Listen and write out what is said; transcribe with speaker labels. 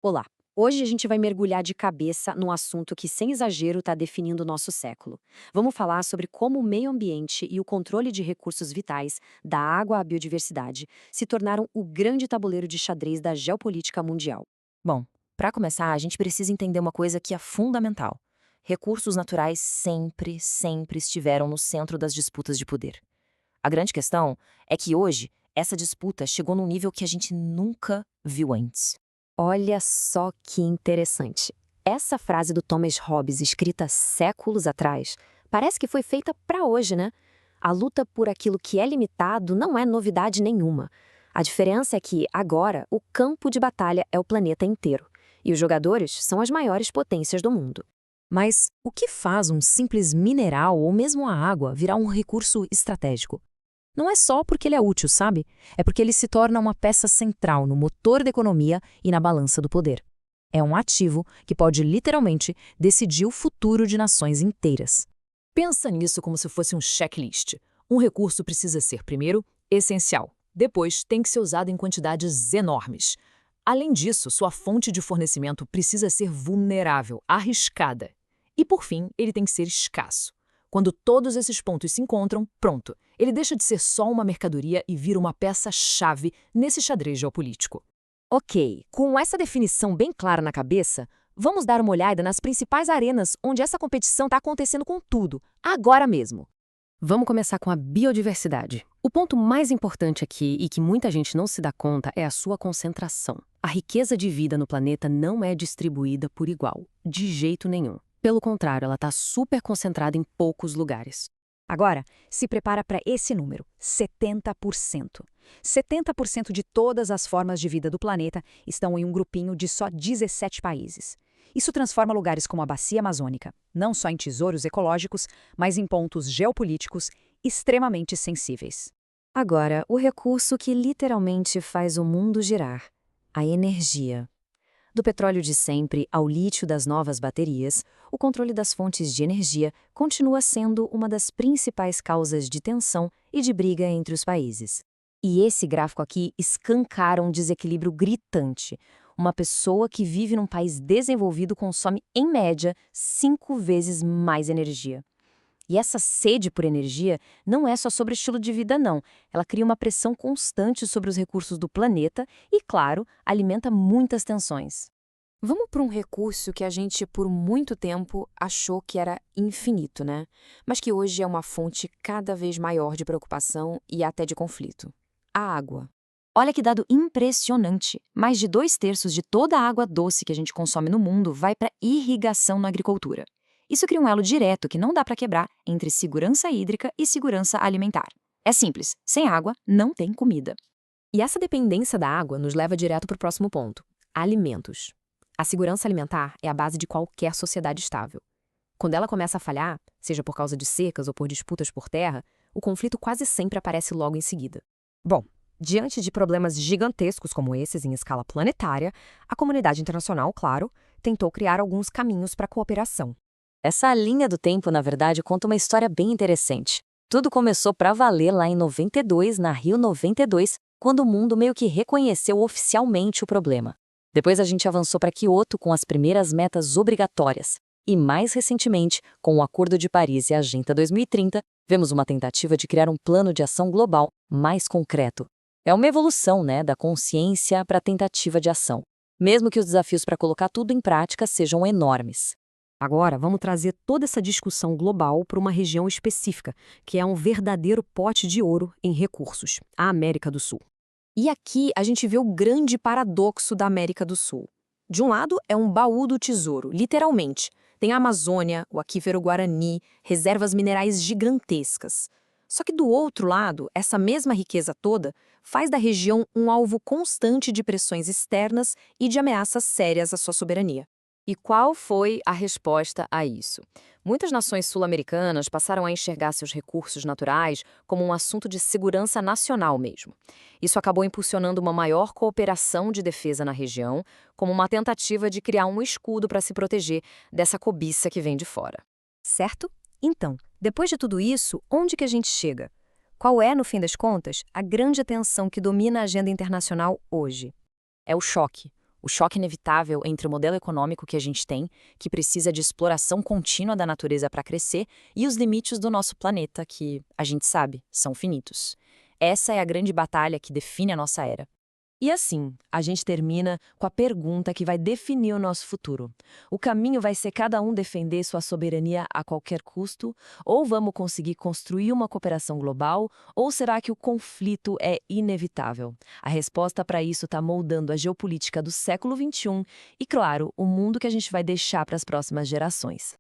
Speaker 1: Olá! Hoje a gente vai mergulhar de cabeça num assunto que, sem exagero, está definindo o nosso século. Vamos falar sobre como o meio ambiente e o controle de recursos vitais, da água à biodiversidade, se tornaram o grande tabuleiro de xadrez da geopolítica mundial.
Speaker 2: Bom, para começar, a gente precisa entender uma coisa que é fundamental. Recursos naturais sempre estiveram no centro das disputas de poder. A grande questão é que hoje essa disputa chegou num nível que a gente nunca viu antes.
Speaker 1: Olha só que interessante. Essa frase do Thomas Hobbes, escrita séculos atrás, parece que foi feita para hoje, né? A luta por aquilo que é limitado não é novidade nenhuma. A diferença é que, agora, o campo de batalha é o planeta inteiro. E os jogadores são as maiores potências do mundo.
Speaker 2: Mas o que faz um simples mineral ou mesmo a água virar um recurso estratégico? Não é só porque ele é útil, sabe? É porque ele se torna uma peça central no motor da economia e na balança do poder. É um ativo que pode literalmente decidir o futuro de nações inteiras.
Speaker 3: Pensa nisso como se fosse um checklist. Um recurso precisa ser, primeiro, essencial. Depois, tem que ser usado em quantidades enormes. Além disso, sua fonte de fornecimento precisa ser vulnerável, arriscada. E, por fim, ele tem que ser escasso. Quando todos esses pontos se encontram, pronto, ele deixa de ser só uma mercadoria e vira uma peça-chave nesse xadrez geopolítico.
Speaker 2: Ok, com essa definição bem clara na cabeça, vamos dar uma olhada nas principais arenas onde essa competição está acontecendo com tudo, agora mesmo.
Speaker 1: Vamos começar com a biodiversidade. O ponto mais importante aqui, e que muita gente não se dá conta, é a sua concentração. A riqueza de vida no planeta não é distribuída por igual, de jeito nenhum. Pelo contrário, ela está super concentrada em poucos lugares.
Speaker 4: Agora, se prepara para esse número, 70%. 70% de todas as formas de vida do planeta estão em um grupinho de só 17 países. Isso transforma lugares como a Bacia Amazônica, não só em tesouros ecológicos, mas em pontos geopolíticos extremamente sensíveis.
Speaker 1: Agora, o recurso que literalmente faz o mundo girar, a energia. Do petróleo de sempre ao lítio das novas baterias, o controle das fontes de energia continua sendo uma das principais causas de tensão e de briga entre os países. E esse gráfico aqui escancara um desequilíbrio gritante. Uma pessoa que vive num país desenvolvido consome, em média, 5 vezes mais energia. E essa sede por energia não é só sobre estilo de vida, não. Ela cria uma pressão constante sobre os recursos do planeta e, claro, alimenta muitas tensões.
Speaker 2: Vamos para um recurso que a gente, por muito tempo, achou que era infinito, né? Mas que hoje é uma fonte cada vez maior de preocupação e até de conflito. A água.
Speaker 1: Olha que dado impressionante! Mais de 2/3 de toda a água doce que a gente consome no mundo vai para irrigação na agricultura. Isso cria um elo direto que não dá para quebrar entre segurança hídrica e segurança alimentar. É simples, sem água não tem comida.
Speaker 2: E essa dependência da água nos leva direto para o próximo ponto: alimentos. A segurança alimentar é a base de qualquer sociedade estável. Quando ela começa a falhar, seja por causa de secas ou por disputas por terra, o conflito quase sempre aparece logo em seguida. Bom, diante de problemas gigantescos como esses em escala planetária, a comunidade internacional, claro, tentou criar alguns caminhos para a cooperação.
Speaker 1: Essa linha do tempo, na verdade, conta uma história bem interessante. Tudo começou para valer lá em 92, na Rio 92, quando o mundo meio que reconheceu oficialmente o problema. Depois a gente avançou para Kyoto com as primeiras metas obrigatórias. E mais recentemente, com o Acordo de Paris e a Agenda 2030, vemos uma tentativa de criar um plano de ação global mais concreto. É uma evolução, da consciência para a tentativa de ação, mesmo que os desafios para colocar tudo em prática sejam enormes. Agora, vamos trazer toda essa discussão global para uma região específica, que é um verdadeiro pote de ouro em recursos, a América do Sul.
Speaker 2: E aqui a gente vê o grande paradoxo da América do Sul. De um lado, é um baú do tesouro, literalmente. Tem a Amazônia, o aquífero Guarani, reservas minerais gigantescas. Só que do outro lado, essa mesma riqueza toda faz da região um alvo constante de pressões externas e de ameaças sérias à sua soberania. E qual foi a resposta a isso? Muitas nações sul-americanas passaram a enxergar seus recursos naturais como um assunto de segurança nacional mesmo. Isso acabou impulsionando uma maior cooperação de defesa na região, como uma tentativa de criar um escudo para se proteger dessa cobiça que vem de fora.
Speaker 4: Certo? Então, depois de tudo isso, onde que a gente chega? Qual é, no fim das contas, a grande tensão que domina a agenda internacional hoje? É o choque.
Speaker 1: O choque inevitável entre o modelo econômico que a gente tem, que precisa de exploração contínua da natureza para crescer, e os limites do nosso planeta, que, a gente sabe, são finitos. Essa é a grande batalha que define a nossa era.
Speaker 5: E assim, a gente termina com a pergunta que vai definir o nosso futuro. O caminho vai ser cada um defender sua soberania a qualquer custo? Ou vamos conseguir construir uma cooperação global? Ou será que o conflito é inevitável? A resposta para isso está moldando a geopolítica do século XXI e, claro, o mundo que a gente vai deixar para as próximas gerações.